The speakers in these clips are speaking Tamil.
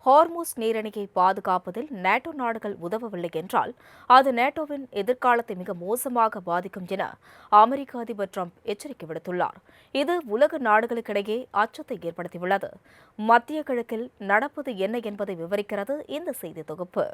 ஹார்முஸ் நீரிணையை பாதுகாப்பதில் நேட்டோ நாடுகள் உதவவில்லை என்றால் அது நேட்டோவின் எதிர்காலத்தை மிக மோசமாக பாதிக்கும் என அமெரிக்க அதிபர் டிரம்ப் எச்சரிக்கை விடுத்துள்ளார். இது உலக நாடுகளுக்கிடையே அச்சத்தை ஏற்படுத்தியுள்ளது. மத்திய கிழக்கில் நடப்பது என்ன என்பதை விவரிக்கிறது இந்த செய்தி தொகுப்பு.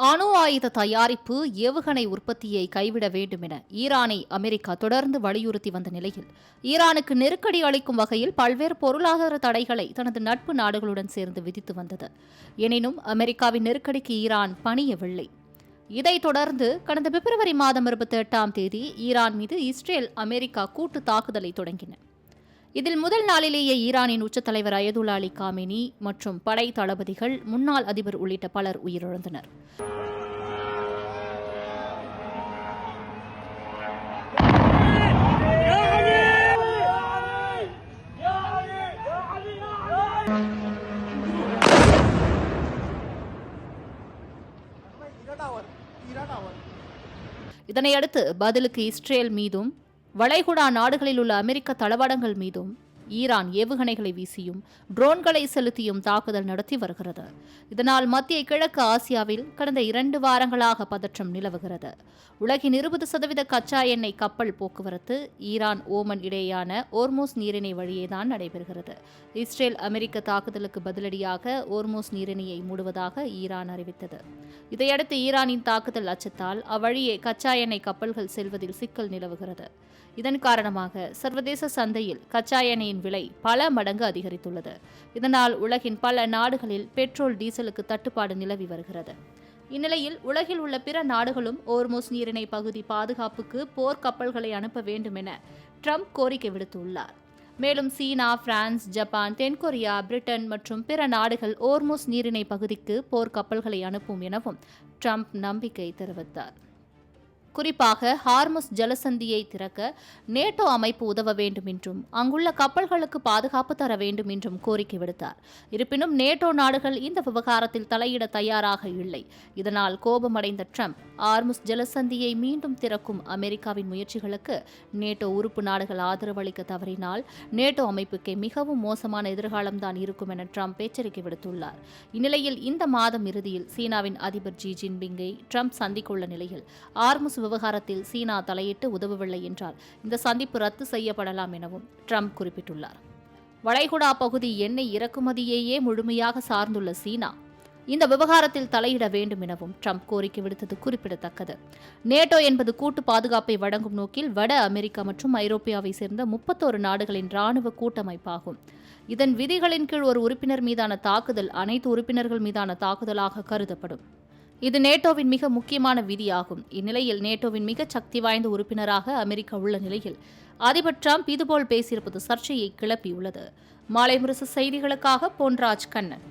அணு ஆயுத தயாரிப்பு, ஏவுகணை உற்பத்தியை கைவிட வேண்டும் என ஈரானை அமெரிக்கா தொடர்ந்து வலியுறுத்தி வந்த நிலையில் ஈரானுக்கு நெருக்கடி அளிக்கும் வகையில் பல்வேறு பொருளாதார தடைகளை தனது நட்பு நாடுகளுடன் சேர்ந்து விதித்து வந்தது. எனினும் அமெரிக்காவின் நெருக்கடிக்கு ஈரான் பணியவில்லை. இதைத் தொடர்ந்து கடந்த பிப்ரவரி மாதம் 28ஆம் தேதி ஈரான் மீது இஸ்ரேல், அமெரிக்கா கூட்டு தாக்குதலை தொடங்கின. இதில் முதல் நாளிலேயே ஈரானின் உச்சத் தலைவர் அயதுல்லா அலி காமினி மற்றும் படை தளபதிகள், முன்னாள் அதிபர் உள்ளிட்ட பலர் உயிரிழந்தனர். இதனையடுத்து பதிலுக்கு இஸ்ரேல் மீதும் வளைகுடா நாடுகளில் உள்ள அமெரிக்க தளவாடங்கள் மீதும் ஈரான் ஏவுகணைகளை வீசியும் ட்ரோன்களை செலுத்தியும் தாக்குதல் நடத்தி வருகிறது. இதனால் மத்திய கிழக்கு ஆசியாவில் கடந்த 2 வாரங்களாக பதற்றம் நிலவுகிறது. உலகின் 20% கச்சா எண்ணெய் கப்பல் போக்குவரத்து ஈரான், ஓமன் இடையேயான ஓர்மோஸ் நீரிணை வழியேதான் நடைபெறுகிறது. இஸ்ரேல், அமெரிக்க தாக்குதலுக்கு பதிலடியாக ஓர்மோஸ் நீரிணையை மூடுவதாக ஈரான் அறிவித்தது. இதையடுத்து ஈரானின் தாக்குதல் அச்சத்தால் அவ்வழியே கச்சா எண்ணெய் கப்பல்கள் செல்வதில் சிக்கல் நிலவுகிறது. இதன் காரணமாக சர்வதேச சந்தையில் கச்சா எண்ணெயின் விலை பல மடங்கு அதிகரித்துள்ளது. இதனால் உலகின் பல நாடுகளில் பெட்ரோல், டீசலுக்கு தட்டுப்பாடு நிலவி வருகிறது. இந்நிலையில் உலகில் உள்ள பிற நாடுகளும் ஓர்மோஸ் நீரிணை பகுதி பாதுகாப்புக்கு போர் கப்பல்களை அனுப்ப வேண்டும் என ட்ரம்ப் கோரிக்கை விடுத்துள்ளார். மேலும் சீனா, பிரான்ஸ், ஜப்பான், தென்கொரியா, பிரிட்டன் மற்றும் பிற நாடுகள் ஓர்மோஸ் நீரிணை பகுதிக்கு போர் கப்பல்களை அனுப்பும் எனவும் ட்ரம்ப் நம்பிக்கை தெரிவித்தார். குறிப்பாக ஹார்முஸ் ஜலசந்தியை திறக்க நேட்டோ அமைப்பு உதவ வேண்டும் என்றும் அங்குள்ள கப்பல்களுக்கு பாதுகாப்பு தர வேண்டும் என்றும் கோரிக்கை விடுத்தார். இருப்பினும் நேட்டோ நாடுகள் இந்த விவகாரத்தில் தலையிட தயாராக இல்லை. இதனால் கோபமடைந்த ட்ரம்ப் ஹார்முஸ் ஜலசந்தியை மீண்டும் திறக்கும் அமெரிக்காவின் முயற்சிகளுக்கு நேட்டோ உறுப்பு நாடுகள் ஆதரவு அளிக்க தவறினால் நேட்டோ அமைப்புக்கு மிகவும் மோசமான எதிர்காலம்தான் இருக்கும் என ட்ரம்ப் எச்சரிக்கை விடுத்துள்ளார். இந்நிலையில் இந்த மாதம் இறுதியில் சீனாவின் அதிபர் ஜி ஜின்பிங்கை ட்ரம்ப் சந்திக்கவுள்ள நிலையில் ஹார்முஸ் விவகாரத்தில் சீனா தலையிட்டு உதவவில்லை என்றால் இந்த சந்திப்பு ரத்து செய்யப்படலாம் எனவும் ட்ரம்ப் குறிப்பிட்டுள்ளார். வளைகுடா பகுதி எண்ணெய் இறக்குமதியையே முழுமையாக சார்ந்துள்ள சீனா இந்த விவகாரத்தில் தலையிட வேண்டும் எனவும் ட்ரம்ப் கோரிக்கை விடுத்தது குறிப்பிடத்தக்கது. நேட்டோ என்பது கூட்டு பாதுகாப்பை வழங்கும் நோக்கில் வட அமெரிக்கா மற்றும் ஐரோப்பியாவை சேர்ந்த 31 நாடுகளின் இராணுவ கூட்டமைப்பாகும். இதன் விதிகளின் கீழ் ஒரு உறுப்பினர் மீதான தாக்குதல் அனைத்து உறுப்பினர்கள் மீதான தாக்குதலாக கருதப்படும். இது நேட்டோவின் மிக முக்கியமான விதியாகும். இந்நிலையில் நேட்டோவின் மிக சக்தி வாய்ந்த உறுப்பினராக அமெரிக்கா உள்ள நிலையில் அதிபர் ட்ரம்ப் இதுபோல் பேசியிருப்பது சர்ச்சையை கிளப்பியுள்ளது. மாலை முரசு செய்திகளுக்காக பொன்ராஜ் கண்ணன்.